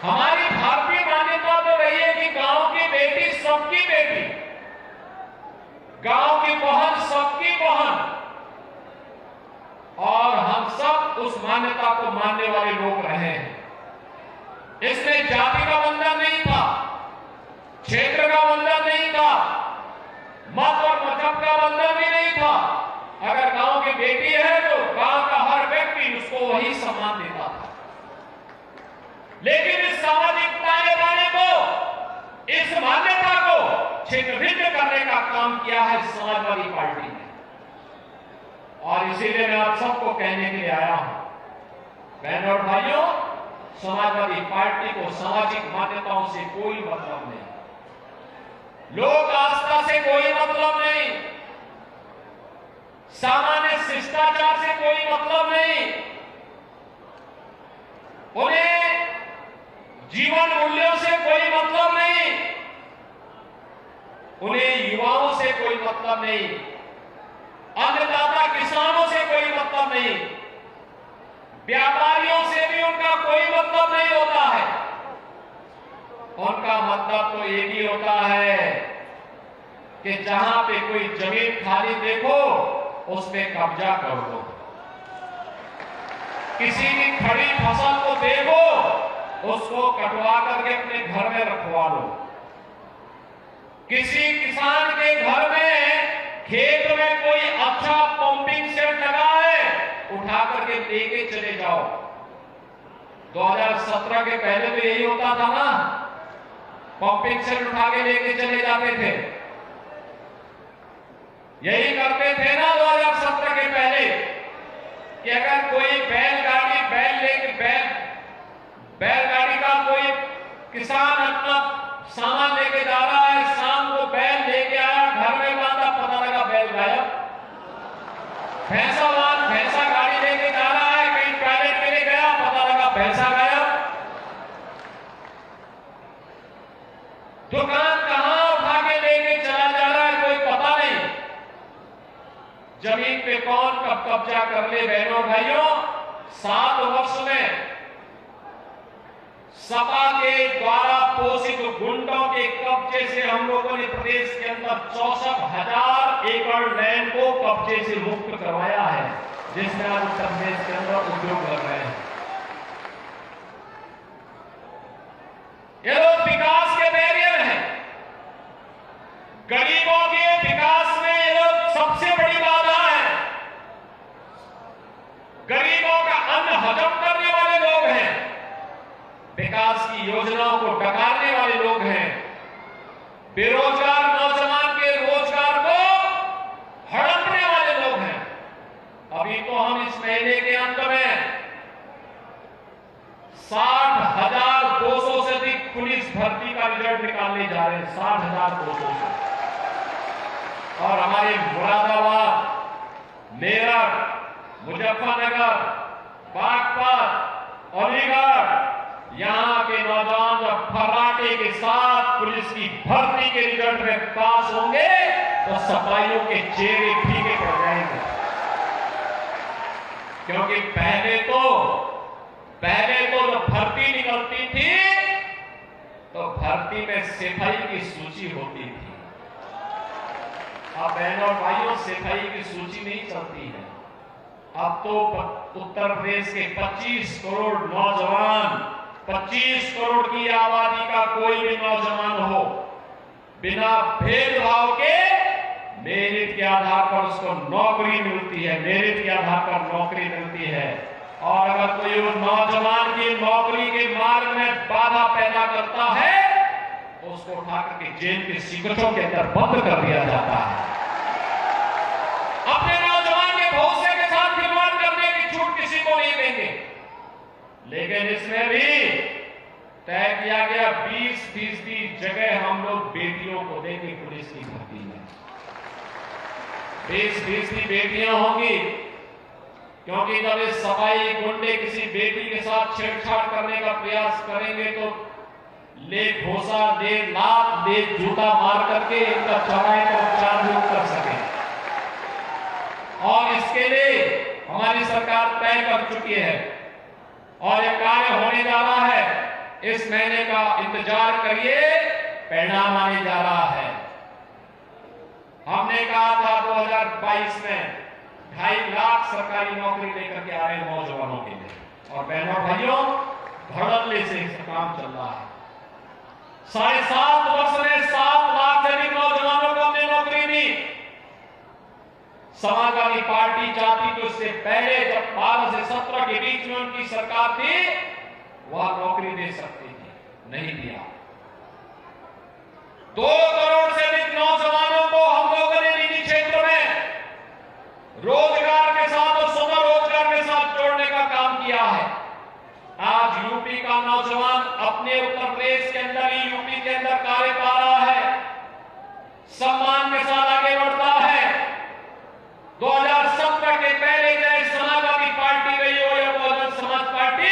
हमारी भारतीय मान्यता तो रही है कि गांव की बेटी सबकी बेटी, गांव की बहन सबकी बहन, और हम सब उस मान्यता को मानने वाले लोग रहे हैं। इसमें जाति का बंधन नहीं था, क्षेत्र का बंधन नहीं था, मत और मजहब का बंधन भी नहीं था। अगर गांव की बेटी है तो गांव का हर व्यक्ति उसको वही सम्मान देता था। लेकिन इस सामाजिक ताने बाने को, इस मान्यता को छिन्न भिन्न करने का काम किया है समाजवादी पार्टी ने। और इसीलिए मैं आप सबको कहने के लिए आया हूं, बहनों और भाइयों, समाजवादी पार्टी को सामाजिक मान्यताओं से कोई मतलब नहीं, लोक आस्था से कोई मतलब नहीं, सामान्य शिष्टाचार से कोई मतलब नहीं, उन्हें जीवन मूल्यों से कोई मतलब नहीं, उन्हें युवाओं से कोई मतलब नहीं, अन्नदाता किसानों से कोई मतलब नहीं, व्यापारियों से भी उनका कोई मतलब नहीं होता है। उनका मतलब तो एक ही होता है कि जहां पे कोई जमीन खाली देखो उस पे कब्जा कर लो, किसी की खड़ी फसल को देखो उसको कटवा करके अपने घर में रखवा लो, किसी किसान के घर में खेत में कोई अच्छा पंपिंग सेट लगा है उठा करके लेके चले जाओ। 2017 के पहले तो यही होता था ना, पंपिंग सेट उठा के लेके चले जाते थे, यही करते थे ना 2017 के पहले कि अगर कोई बैलगाड़ी का कोई किसान अपना सामान लेके जा रहा है, शाम को बैल लेके आया, घर में बांधा, पता लगा बैल गायब। भैंसा गाड़ी लेके जा रहा है, कहीं टॉयलेट के लिए गया, पता लगा भैंसा गायब। दुकान कहां उठा के लेके चला जा रहा है कोई पता नहीं, जमीन पे कौन कब कब्जा कर ले। बहनों भाइयों, 7 वर्ष में सपा के द्वारा पोषित गुंडों के कब्जे से हम लोगों ने प्रदेश के अंदर 64,000 एकड़ लैंड को कब्जे से मुक्त करवाया है, जिसमें आज उत्तर प्रदेश के अंदर उद्योग लग रहे हैं। ये लोग विकास के बैरियर हैं, गरीबों के विकास में ये लोग सबसे बड़ी बाधा है, गरीबों का अन्न हजम करने वाले लोग हैं, विकास की योजनाओं को डकारने वाले लोग हैं, बेरोजगार नौजवान के रोजगार को हड़पने वाले लोग हैं। अभी तो हम इस महीने के अंत में 60,200 से अधिक पुलिस भर्ती का रिजल्ट निकालने जा रहे हैं, 60,200 से। और हमारे मुरादाबाद, मेरठ, मुजफ्फरनगर, बागपत, अलीगढ़, यहां के नौजवान जब फर्राटे के साथ पुलिस की भर्ती के रिजल्ट में पास होंगे तो सफाइयों के चेहरे फीके पड़ जाएंगे। क्योंकि पहले तो जब भर्ती निकलती थी तो भर्ती में सिपाही की सूची होती थी। अब बहनों और भाइयों, सिपाही की सूची नहीं चलती है। अब तो उत्तर प्रदेश के 25 करोड़ नौजवान, 25 करोड़ की आबादी का कोई भी नौजवान हो, बिना भेदभाव के मेरिट के आधार पर उसको नौकरी मिलती है, मेरिट के आधार पर नौकरी मिलती है। और अगर कोई उस नौजवान की नौकरी के मार्ग में बाधा पैदा करता है तो उसको उठाकर के जेल के सिकड़ों के अंदर बंद कर दिया जाता है। अपने नौजवान के भविष्य के साथ खिलवाड़ करने की छूट किसी को नहीं देंगे। लेकिन इसमें भी तय किया गया 20% जगह हम लोग बेटियों को देंगे पुलिस की भर्ती में। 20% बेटियां होंगी, क्योंकि जब ये सफाई गुंडे किसी बेटी के साथ छेड़छाड़ करने का प्रयास करेंगे तो ले घोसा, ले लात, ले जूता मार करके इनका चौराहे का उपचार भी कर सके। और इसके लिए हमारी सरकार तय कर चुकी है और यह कार्य होने जा रहा है इस महीने का इंतजार करिए, परिणाम आने जा रहा है। हमने कहा था 2022 में 2.5 लाख सरकारी नौकरी लेकर के आ रहे नौजवानों के लिए, और बहनों भाइयों धड़ल्ले से इसका काम चल रहा है। 7.5 वर्ष में 7 लाख से अधिक नौजवानों को हमने नौकरी दी। समाजवादी पार्टी चाहती तो इससे पहले, जब 12 से 17 के बीच में उनकी सरकार थी, वह नौकरी दे सकती थी, नहीं दिया। 2 करोड़ से अधिक नौजवानों को हम लोगों ने निजी क्षेत्र में रोजगार के साथ और स्वतः रोजगार के साथ जोड़ने का काम किया है। आज यूपी का नौजवान अपने उत्तर प्रदेश के अंदर ही यूपी के अंदर कार्य पा रहा है, सम्मान के साथ आगे बढ़ता है। 2017 के पहले चाहे समाजवादी पार्टी रही हो या बहुजन समाज पार्टी,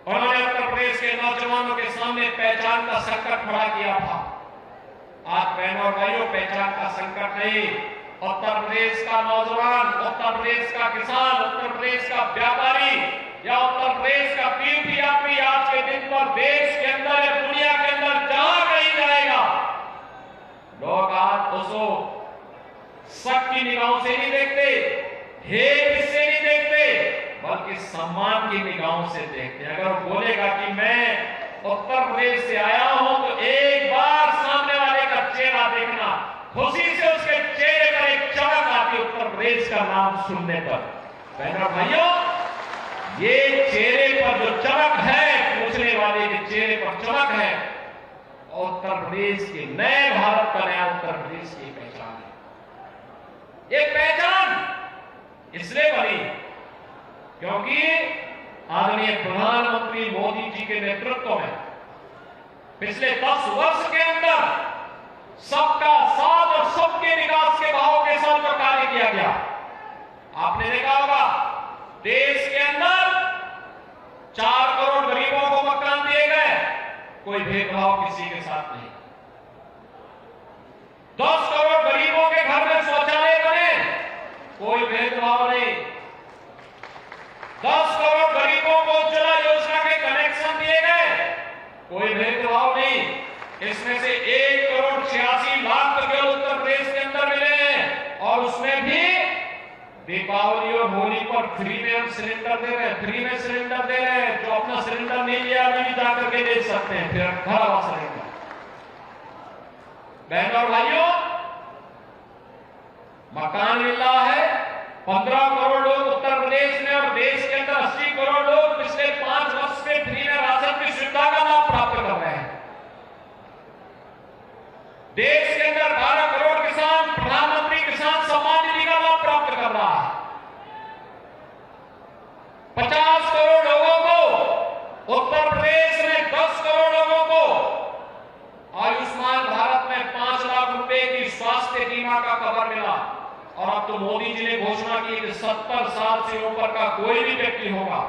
उन्होंने उत्तर प्रदेश के नौजवानों के सामने पहचान का संकट खड़ा किया था। आज बहनों और भाइयों, पहचान का संकट नहीं, उत्तर प्रदेश का नौजवान, उत्तर प्रदेश का किसान, उत्तर प्रदेश का व्यापारी या उत्तर प्रदेश का तीर्थयात्री आज के दिन पर देश के अंदर या दुनिया के अंदर जहां कहीं जाएगा, लोग आज उसको शक की निगाहों से नहीं देखते, हेट से नहीं देखते, बल्कि सम्मान की निगाहों से देखते हैं। अगर वो बोलेगा कि मैं उत्तर प्रदेश से आया हूं, तो एक बार सामने वाले का चेहरा देखना, खुशी से उसके चेहरे पर एक चमक आती है उत्तर प्रदेश का नाम सुनने पर। बहनों भाइयों, ये चेहरे पर जो चमक है, पूछने वाले के चेहरे पर चमक है, उत्तर प्रदेश के नए भारत का नया उत्तर प्रदेश की पहचान है। एक पहचान इसलिए बनी क्योंकि आदरणीय प्रधानमंत्री मोदी जी के नेतृत्व में पिछले 10 वर्ष के अंदर सबका साथ और सबके विकास के भाव के साथ जो कार्य किया गया, आपने देखा होगा देश के अंदर 4 करोड़ गरीबों को मकान दिए गए, कोई भेदभाव किसी के साथ नहीं। 10 करोड़ गरीबों के घर में शौचालय बने, कोई भेदभाव नहीं। 10 करोड़ गरीबों को उज्ज्वला योजना के कनेक्शन दिए गए, कोई भेदभाव नहीं। इसमें से 1 करोड़ 86 लाख तो केवल उत्तर प्रदेश के अंदर मिले हैं, और उसमें भी दीपावली और होली पर फ्री में हम सिलेंडर दे रहे हैं, फ्री में सिलेंडर दे रहे हैं। जो अपना सिलेंडर नहीं लिया अभी भी जाकर के दे सकते हैं, फिर घर आवा सिलेंडर। बहनों और भाइयों, मकान मिल रहा है। 15 करोड़ लोग उत्तर प्रदेश में और देश के अंदर 80 करोड़ लोग पिछले 5 वर्ष में फ्री में राशन की सुविधा का लाभ प्राप्त कर रहे हैं। देश के अंदर 12 करोड़ किसान प्रधानमंत्री किसान सम्मान निधि का लाभ प्राप्त कर रहा है। 50 करोड़ लोगों को उत्तर प्रदेश में 10 करोड़ लोगों को आयुष्मान भारत में 5 लाख रुपए की स्वास्थ्य बीमा का कवर मिला। और अब तो मोदी जी ने घोषणा की कि 70 साल से ऊपर का कोई भी व्यक्ति होगा,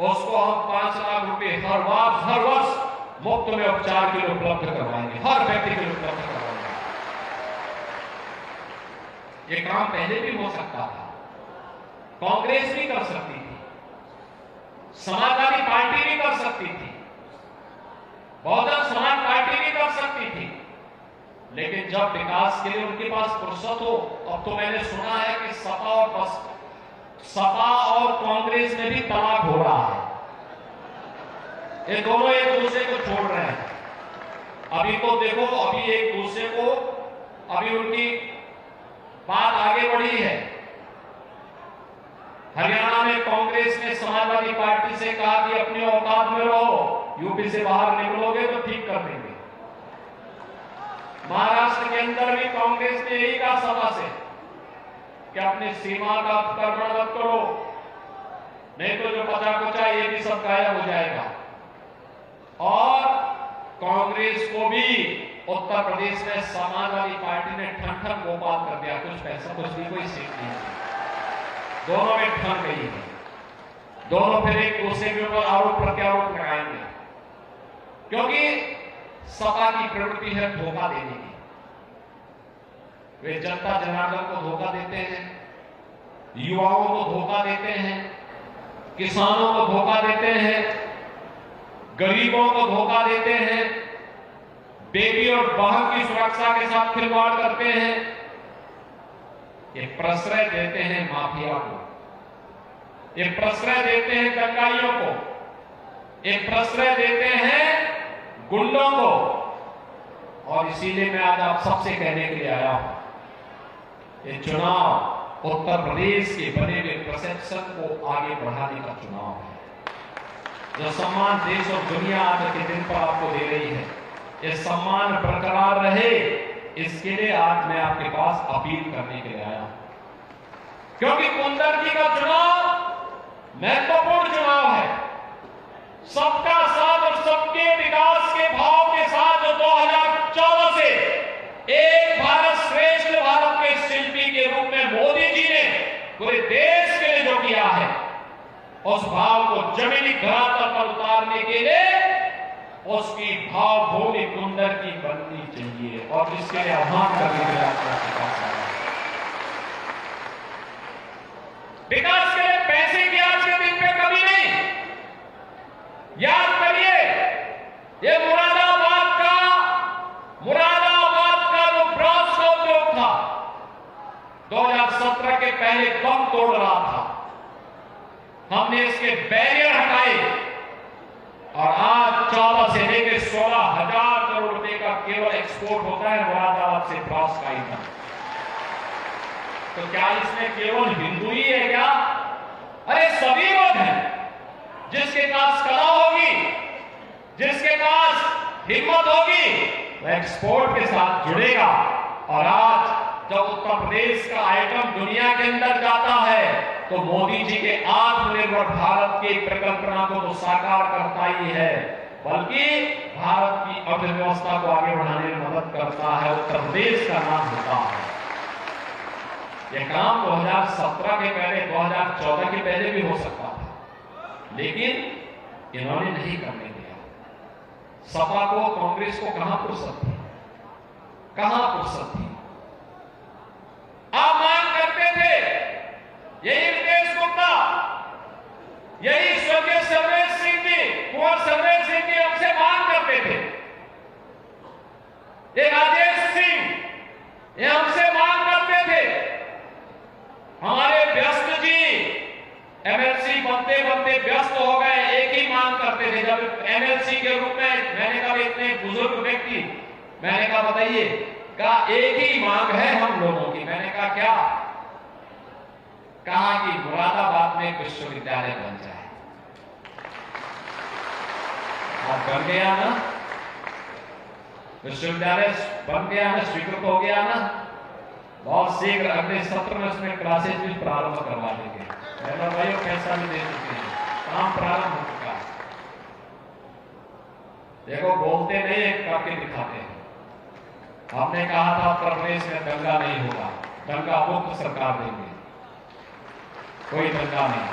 उसको हम 5 लाख रुपए हर वर्ष मुफ्त में उपचार के लिए उपलब्ध करवाएंगे, हर व्यक्ति के लिए उपलब्ध करवाएंगे। ये काम पहले भी हो सकता था, कांग्रेस भी कर सकती थी, समाजवादी पार्टी भी कर सकती थी, बहुजन समाज पार्टी भी कर सकती थी, लेकिन जब विकास के लिए उनके पास फुर्सत हो। अब तो मैंने सुना है कि सपा और कांग्रेस में भी तलाक हो रहा है, ये दोनों एक दूसरे को छोड़ रहे हैं। अभी तो देखो, अभी एक दूसरे को, अभी उनकी बात आगे बढ़ी है। हरियाणा में कांग्रेस ने समाजवादी पार्टी से कहा कि अपनी औकात में रहो, यूपी से बाहर निकलोगे तो ठीक कर देंगे। महाराष्ट्र के अंदर भी कांग्रेस ने यही कहा सभा से कि अपनी सीमा का अतिक्रमण मत करो, नहीं तो जो बचा कुचा ये भी सब गायब हो जाएगा। और कांग्रेस को भी उत्तर प्रदेश में समाजवादी पार्टी ने ठन गोपाल कर दिया, कुछ पैसा कुछ भी, कोई सीट नहीं। दोनों में ठन गई है, दोनों फिर एक दूसरे के ऊपर आरोप प्रत्यारोप लगाएंगे, क्योंकि सपा की प्रवृत्ति है धोखा देने की। वे जनता जनार्दन को धोखा देते हैं, युवाओं को धोखा देते हैं, किसानों को धोखा देते हैं, गरीबों को धोखा देते हैं, बेटी और बहन की सुरक्षा के साथ खिलवाड़ करते हैं, ये प्रश्रय देते हैं माफिया को, ये प्रश्रय देते हैं दंगाइयों को, ये प्रश्रय देते हैं गुंडों को। और इसीलिए मैं आज आप सबसे कहने के लिए आया हूं, ये चुनाव उत्तर प्रदेश के बने हुए परसेप्शन को आगे बढ़ाने का चुनाव है। जो सम्मान देश और दुनिया आज के दिन पर आपको दे रही है, ये सम्मान बरकरार रहे, इसके लिए आज मैं आपके पास अपील करने के लिए आया हूं। क्योंकि कुंदर जी का चुनाव महत्वपूर्ण चुनाव है। सबका साथ और सबके विकास के भाव के साथ जो 2014 से एक भारत श्रेष्ठ भारत के शिल्पी के रूप में मोदी जी ने पूरे देश के लिए जो किया है, उस भाव को जमीनी धरातल पर उतारने के लिए उसकी भावभूमि कुंदर की बननी चाहिए। और इसके लिए आह्वान करने के लिए आपके पास आया। विकास के लिए पैसे की आज के दिन पे कमी नहीं। याद करिए, ये मुरादाबाद का जो ब्रॉन्ज का उद्योग था, 2017 के पहले दम तोड़ रहा था। हमने इसके बैरियर हटाए और आज 14 से लेकर 16,000 करोड़ रुपए का केवल एक्सपोर्ट होता है मुरादाबाद से ब्रॉन्ज का ईंधन। तो क्या इसमें केवल हिंदू ही है क्या? अरे सभी लोग हैं। जिसके पास कला होगी, जिसके पास हिम्मत होगी, वो एक्सपोर्ट के साथ जुड़ेगा। और आज जब उत्तर प्रदेश का आइटम दुनिया के अंदर जाता है, तो मोदी जी के आत्मनिर्भर भारत की परिकल्पना को तो साकार करता ही है, बल्कि भारत की अर्थव्यवस्था को आगे बढ़ाने में मदद करता है। उत्तर प्रदेश का नाम होता है। यह काम 2017 के पहले, 2014 के पहले भी हो सकता था, लेकिन इन्होंने नहीं करने दिया। सपा को, कांग्रेस को कहां फुर्सत थी, कहां फुर्सत थी? आप मांग करते थे, यही रितेश गुप्ता, यही स्वर्गीय सर्वेश सिंह जी, कुंवर सर्वेश सिंह जी हमसे मांग करते थे, ये राजेश सिंह ये हमसे मांग करते थे। हमारे व्यस्त जी एमएलसी बनते बनते व्यस्त हो गए, एक ही मांग करते थे। जब एमएलसी के रूप में मैंने कहा इतने बुजुर्ग व्यक्ति, मैंने कहा बताइए, कहा एक ही मांग है हम लोगों की। मैंने कहा क्या? कहा कि मुरादाबाद में विश्वविद्यालय बन जाए। अब बन गया ना, विश्वविद्यालय बन गया ना, स्वीकृत हो गया ना। बहुत शीघ्र अगले सत्र में उसमें क्लासेज भी प्रारंभ करवा देंगे। भाइयों पैसा भी दे चुके हैं, काम प्रारंभ हो चुका है। देखो बोलते नहीं, एक करके दिखाते हैं। हमने कहा था उत्तर प्रदेश में दंगा नहीं होगा, दंगा मुक्त सरकार देंगे, कोई दंगा नहीं,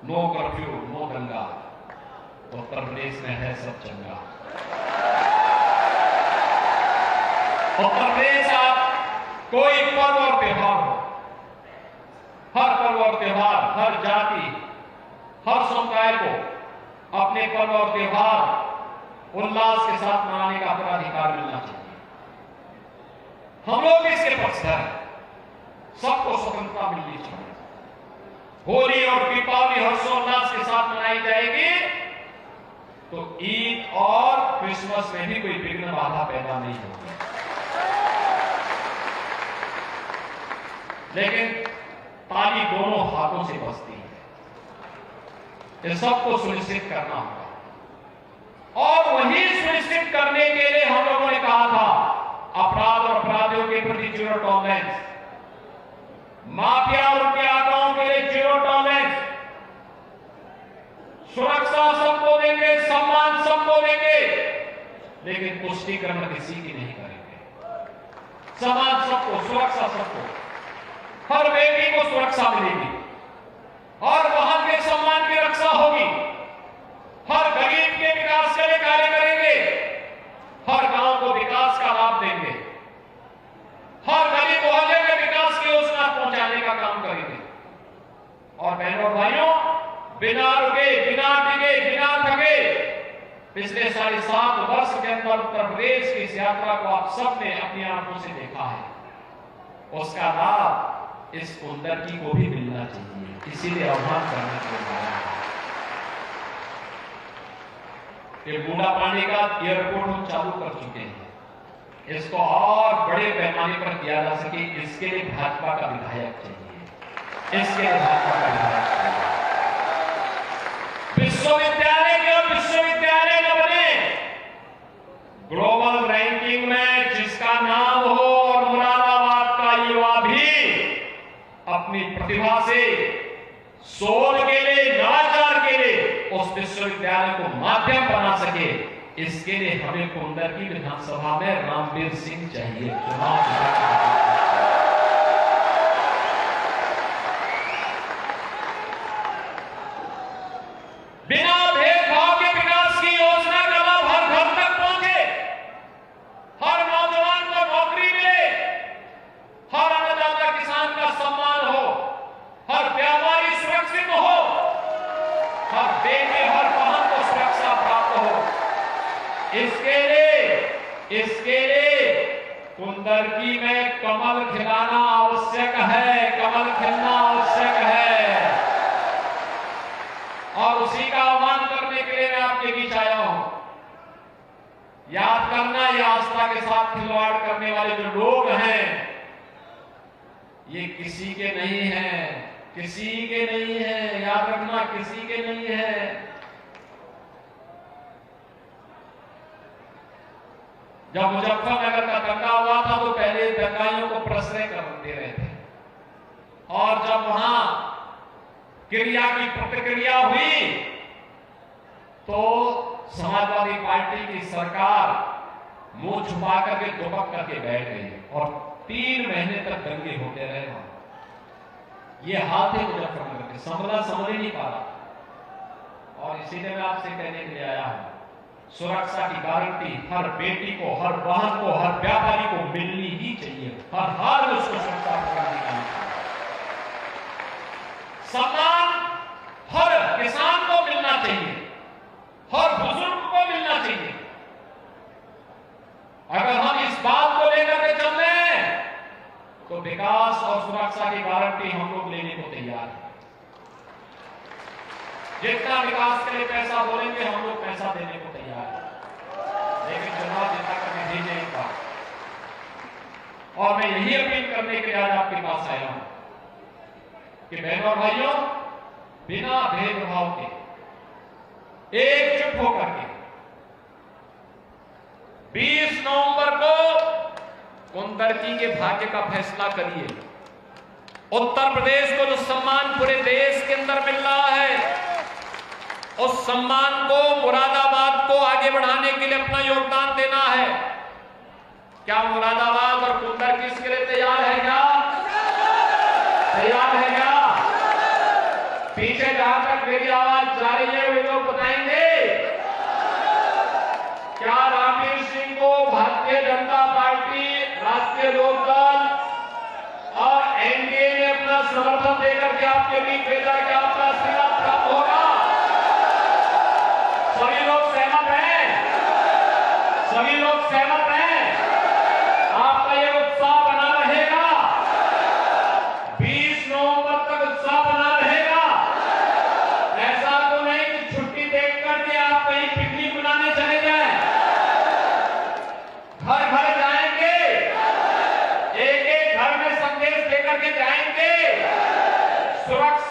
नो कर्फ्यू, नो दंगा। उत्तर प्रदेश में है सब चंगा। उत्तर प्रदेश आप कोई पर्व और त्योहार हो, हर पर्व और त्योहार, हर जाति, हर समुदाय को अपने पर्व और त्योहार उल्लास के साथ मनाने का अपना अधिकार मिलना चाहिए। हम लोग इसके पक्षधर हैं, सबको स्वतंत्रता मिलनी चाहिए। होली और दीपावली हर्षोल्लास के साथ मनाई जाएगी, तो ईद और क्रिसमस में भी कोई विघ्न बाधा पैदा नहीं होगी। लेकिन ताली दोनों हाथों से बजती है, ये सबको सुनिश्चित करना होगा। और वही सुनिश्चित करने के लिए हम लोगों ने कहा था, अपराध और अपराधियों के प्रति जीरो टॉलरेंस, माफिया और उनके आकाओं के लिए जीरो टॉलरेंस, सुरक्षा सबको देंगे, सम्मान सबको देंगे, लेकिन पुष्टिकरण किसी की नहीं करेंगे। सम्मान सबको, सुरक्षा सबको, हर बेटी को सुरक्षा मिलेगी, हर बहन के सम्मान की रक्षा होगी, हर गरीब के विकास के लिए कार्य करेंगे, हर गांव को विकास का लाभ देंगे, हर गरीब मोहल्ले में विकास की योजना पहुंचाने का काम करेंगे। और बहनों भाइयों, बिना रुके, बिना टिके, बिना थके पिछले 7.5 वर्ष के अंदर उत्तर प्रदेश की इस यात्रा को आप सबने अपनी आंखों से देखा है। उसका लाभ इस कुंदरकी को भी मिलना चाहिए, इसीलिए आह्वान करने के लिए आया है। ये बूढ़ा पानी का एयरपोर्ट हम चालू कर चुके हैं, इसको और बड़े पैमाने पर किया जा सके, इसके लिए भाजपा का विधायक चाहिए, इसके लिए भाजपा का विधायक चाहिए। विश्वविद्यालय केवल विश्वविद्यालय न बने, ग्लोबल रैंकिंग में जिसका नाम हो और मुरादाबाद का युवा भी अपनी प्रतिभा से शोध के लिए, नवाचार के लिए उस विश्वविद्यालय को माध्यम बना सके, इसके लिए हमें कुंदरकी विधानसभा में रामवीर सिंह चाहिए। चुनाव बिना भेदभाव के विकास की योजना का लाभ हर घर तक पहुंचे, हर नौजवान को नौकरी मिले, हर अन्नदाता किसान का सम्मान हो, हर व्यापारी सुरक्षित हो, हर बेटे, हर बहन को सुरक्षा प्राप्त हो। इसके लिए कुंदरकी में कमल खिलाना आवश्यक है, कमल खिलना आवश्यक है। और उसी का आह्वान करने के लिए मैं आपके बीच आया हूं। याद करना, ये आस्था के साथ खिलवाड़ करने वाले जो लोग हैं, ये किसी के नहीं हैं, किसी के नहीं है, याद रखना, किसी के नहीं है। जब मुजफ्फरनगर का दंगा हुआ था तो पहले दंगाइयों को प्रश्रय कर दे रहे थे, और जब वहां क्रिया की प्रतिक्रिया हुई तो समाजवादी पार्टी की सरकार मुंह छुपा करके दुबक करके बैठ गई और 3 महीने तक दंगे होते रहे वहां। ये हाल थे मुजफ्फरनगर के, समझना समझ ही नहीं पा रहा। और इसीलिए मैं आपसे कहने के लिए आया हूं, सुरक्षा की गारंटी हर बेटी को, हर बहन को, हर व्यापारी को मिलनी ही चाहिए। हर हाल में उसको सुरक्षा प्रदान करनी चाहिए। सम्मान हर किसान को मिलना चाहिए, हर बुजुर्ग को मिलना चाहिए। अगर हम इस बात को लेकर के चल रहे हैं तो विकास और सुरक्षा की गारंटी हम लोग लेने को तैयार हैं। जितना विकास के लिए पैसा बोलेंगे हम लोग पैसा देने को तैयार हैं, लेकिन चुनाव जिता करके भेजे एक बार। और मैं यही अपील करने के लिए आज आपके पास आया हूं कि बहनों और भाइयों, बिना भेदभाव के एकजुट होकर के 20 नवंबर को कुंदरकी के भाग्य का फैसला करिए। उत्तर प्रदेश को जो सम्मान पूरे देश के अंदर मिल रहा है, उस सम्मान को, मुरादाबाद को आगे बढ़ाने के लिए अपना योगदान देना है। क्या मुरादाबाद और कुंदरकी इसके लिए तैयार है? क्या तैयार है? क्या पीछे जहां तक मेरी आवाज जा रही है वे लोग बताएंगे, क्या रामवीर सिंह को भारतीय जनता पार्टी, राष्ट्रीय लोकदल और एनडीए ने अपना समर्थन देकर के आपके बीच भेजा, क्या आपका आशीर्वाद प्राप्त होगा? सभी लोग सहमत हैं? सभी लोग सहमत हैं? आपका ये उत्साह बना रहेगा? 20 नवंबर तक उत्साह बना रहेगा? ऐसा तो नहीं कि छुट्टी देख करके आप कहीं पिकनिक मनाने चले जाएं। घर घर जाएंगे, एक एक घर में संदेश देकर के जाएंगे, सुरक्षा